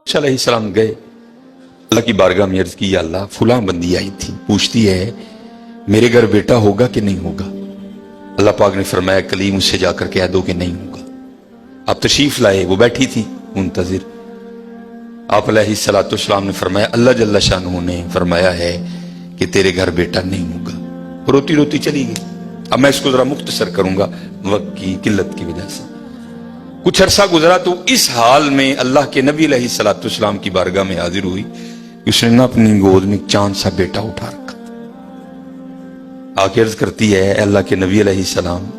موسیٰ علیہ السلام گئے اللہ کی بارگاہ میں عرض کی یا اللہ فلاں بندی آئی تھی پوچھتی ہے میرے گھر بیٹا ہوگا کہ نہیں ہوگا. اللہ پاک نے فرمایا کلیم اس سے جا کر کہہ دو کہ نہیں ہوگا. آپ تشریف لائے, وہ بیٹھی تھی منتظر. آپ علیہ الصلوۃ والسلام نے فرمایا اللہ جل شانہ نے فرمایا ہے کہ تیرے گھر بیٹا نہیں ہوگا. روتی روتی چلی گئی. اب میں اس کو ذرا مختصر کروں گا وقت کی قلت کی وجہ سے. کچھ عرصہ گزرا تو اس حال میں اللہ کے نبی علیہ الصلوۃ والسلام کی بارگاہ میں حاضر ہوئی. اس نے اپنی گود میں چاند سا بیٹا اٹھا رکھا. آ کے عرض کرتی ہے اے اللہ کے نبی علیہ السلام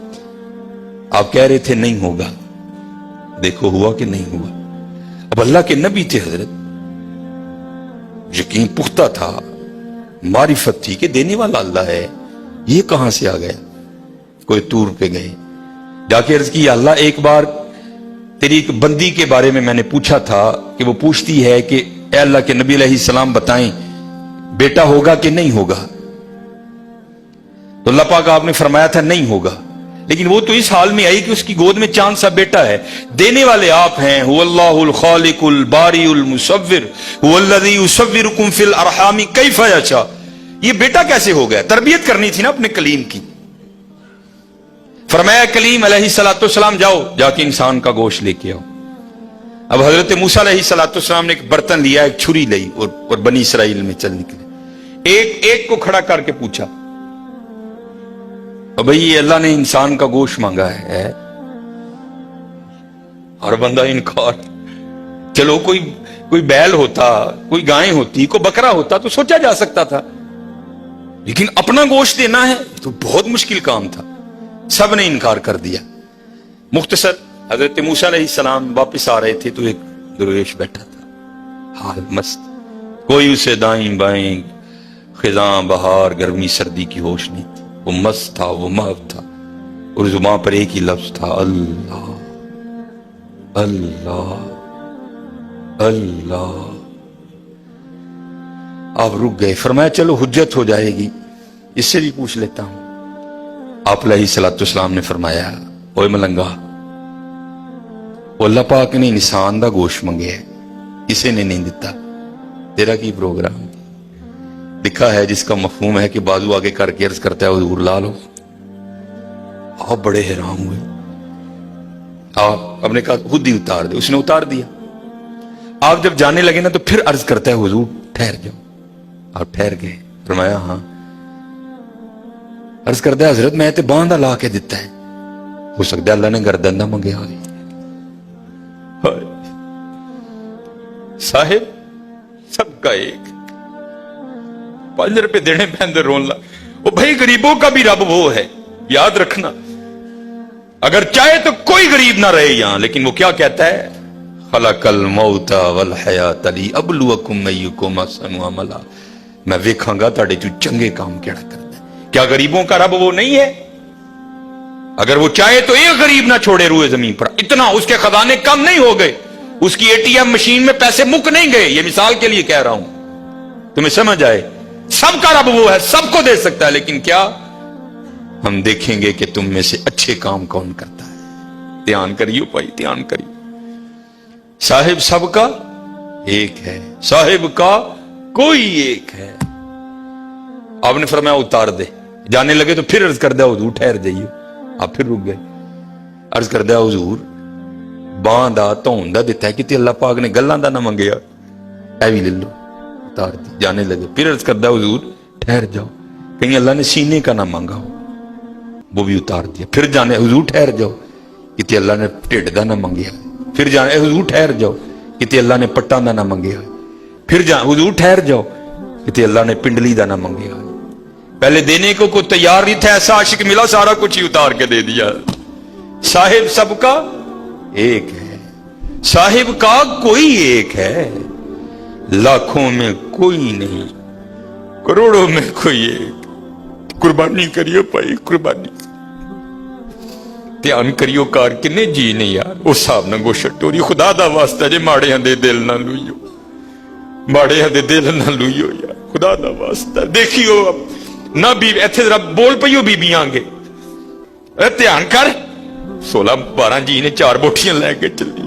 آپ کہہ رہے تھے نہیں ہوگا, دیکھو ہوا کہ نہیں ہوا. اب اللہ کے نبی تھے حضرت, یقین پختہ تھا, معرفت تھی کہ دینے والا اللہ ہے. یہ کہاں سے آ گیا؟ کوئی طور پہ گئے, جا کے عرض کی یا اللہ ایک بار تیری ایک بندی کے بارے میں نے پوچھا تھا کہ وہ پوچھتی ہے کہ اے اللہ کے نبی علیہ السلام بتائیں بیٹا ہوگا کہ نہیں ہوگا. تو اللہ پاک آپ نے فرمایا تھا نہیں ہوگا, لیکن وہ تو اس حال میں آئی کہ اس کی گود میں چاند سا بیٹا ہے. دینے والے آپ ہیں, هو اللہ الخالق الباری المصور هو الذی یصورکم فی الارحام کیف یشاء. یہ بیٹا کیسے ہو گیا؟ تربیت کرنی تھی نا اپنے کلیم کی. فرمایا کلیم علیہ الصلوۃ والسلام جاؤ جا کے انسان کا گوشت لے کے آؤ. اب حضرت موسیٰ علیہ الصلوۃ والسلام نے ایک برتن لیا, ایک چھری لی اور بنی اسرائیل میں چل نکلے. ایک کو کھڑا کر کے پوچھا بھئی یہ اللہ نے انسان کا گوشت مانگا ہے, اور بندہ انکار. چلو کوئی بیل ہوتا, کوئی گائے ہوتی, کوئی بکرا ہوتا تو سوچا جا سکتا تھا, لیکن اپنا گوشت دینا ہے تو بہت مشکل کام تھا. سب نے انکار کر دیا. مختصر حضرت موسیٰ علیہ السلام واپس آ رہے تھے تو ایک درویش بیٹھا تھا حال مست, کوئی اسے دائیں بائیں خزاں بہار گرمی سردی کی ہوش نہیں تھی. وہ مست تھا, وہ محو تھا, اور زبان پر ایک ہی لفظ تھا اللہ اللہ اللہ. آپ رک گئے. فرمایا چلو حجت ہو جائے گی, اس سے بھی پوچھ لیتا ہوں. آپ علیہ الصلوۃ والسلام نے فرمایا اوے ملنگا, وہ اللہ پاک نے انسان دا گوشت منگے ہے, اسے نے نہیں دیتا. تیرا کی پروگرام لکھا ہے جس کا مفہوم ہے کہ بازو آگے کر کے عرض کرتا ہے حضور لا لو. آپ بڑے حیران ہوئے. آپ نے کہا خود ہی اتار دے. اس نے اتار دیا. آپ جب جانے لگے نا تو پھر عرض کرتا ہے حضور ٹھہر جاؤ. آپ ٹھہر گئے. فرمایا ہاں. عرض کرتا ہے حضرت میں تے باندھا لا کے دیتا ہے, ہو سکتا ہے اللہ نے گردن نہ منگیا ہوئے. صاحب سب کا ایک 5 روپے دینے پہندے رون لا. وہ بھائی غریبوں کا بھی رب وہ ہے, یاد رکھنا. اگر چاہے تو کوئی غریب نہ رہے یہاں, لیکن وہ کیا کہتا ہے خلق الموت والحیات لیبلوکم ایکم احسن عملا. میں ویکھاں گا تہاڈے چوں چنگے کام کیڑا کردا ہے. کیا غریبوں کا رب وہ نہیں ہے؟ اگر وہ چاہے تو ایک غریب نہ چھوڑے روئے زمین پر. اتنا اس کے خزانے کم نہیں ہو گئے, اس کی ATM مشین میں پیسے مک نہیں گئے. یہ مثال کے لیے کہہ رہا ہوں تمہیں سمجھ آئے. سب کا رب وہ ہے, سب کو دے سکتا ہے, لیکن کیا ہم دیکھیں گے کہ تم میں سے اچھے کام کون کرتا ہے. دھیان کریو بھائی, دھیان کریو. صاحب سب کا ایک ہے, صاحب کا کوئی ایک ہے. آپ نے فرمایا اتار دے. جانے لگے تو پھر عرض کر دیا حضور ٹھہر جائیے. آپ پھر رک گئے. عرض کر دیا حضور باندھا تون دا دیتا ہے کہ اللہ پاک نے گلاں دا نہ منگیا, اے بھی لے لو. اتار دی. جانے لگے. پھر عرض کر دیا حضور ٹھہر جاؤ, کہیں اللہ نے سینے کا نہ مانگا ہو, وہ بھی اتار دیا. پھر جانے حضور ٹھہر جاؤ کہ اللہ نے ٹھڈ دا نہ منگیا. پھر جانے حضور ٹھہر جاؤ کہ اللہ نے پٹاں دا نہ منگیا. پھر حضور ٹھہر جاؤ کہ اللہ نے پنڈلی دا نہ منگیا. پہلے دینے کو کوئی تیار نہیں تھا, ایسا عاشق ملا سارا کچھ ہی اتار کے دے دیا. صاحب سب کا ایک ہے, صاحب کا کوئی ایک ہے, لاکھوں میں کوئی نہیں, کروڑوں میں کوئی ایک. قربانی کریو بھائی, قربانی دھیان کریو. کار کنے جی نہیں یار اس صاحب نہ گوشت ٹوری. خدا دا واسطہ جے ماڑے ہاں دے دل نہ لوئیو, ماڑے ہاں دے دل نہ لوئیو یار, خدا دا واسطہ. دیکھیو نہ بھی ایتھے ذرا بول پئیو بیبیاں گے, دھیان کر. 16-12 جی نے 4 بوٹیاں لے کے چلی.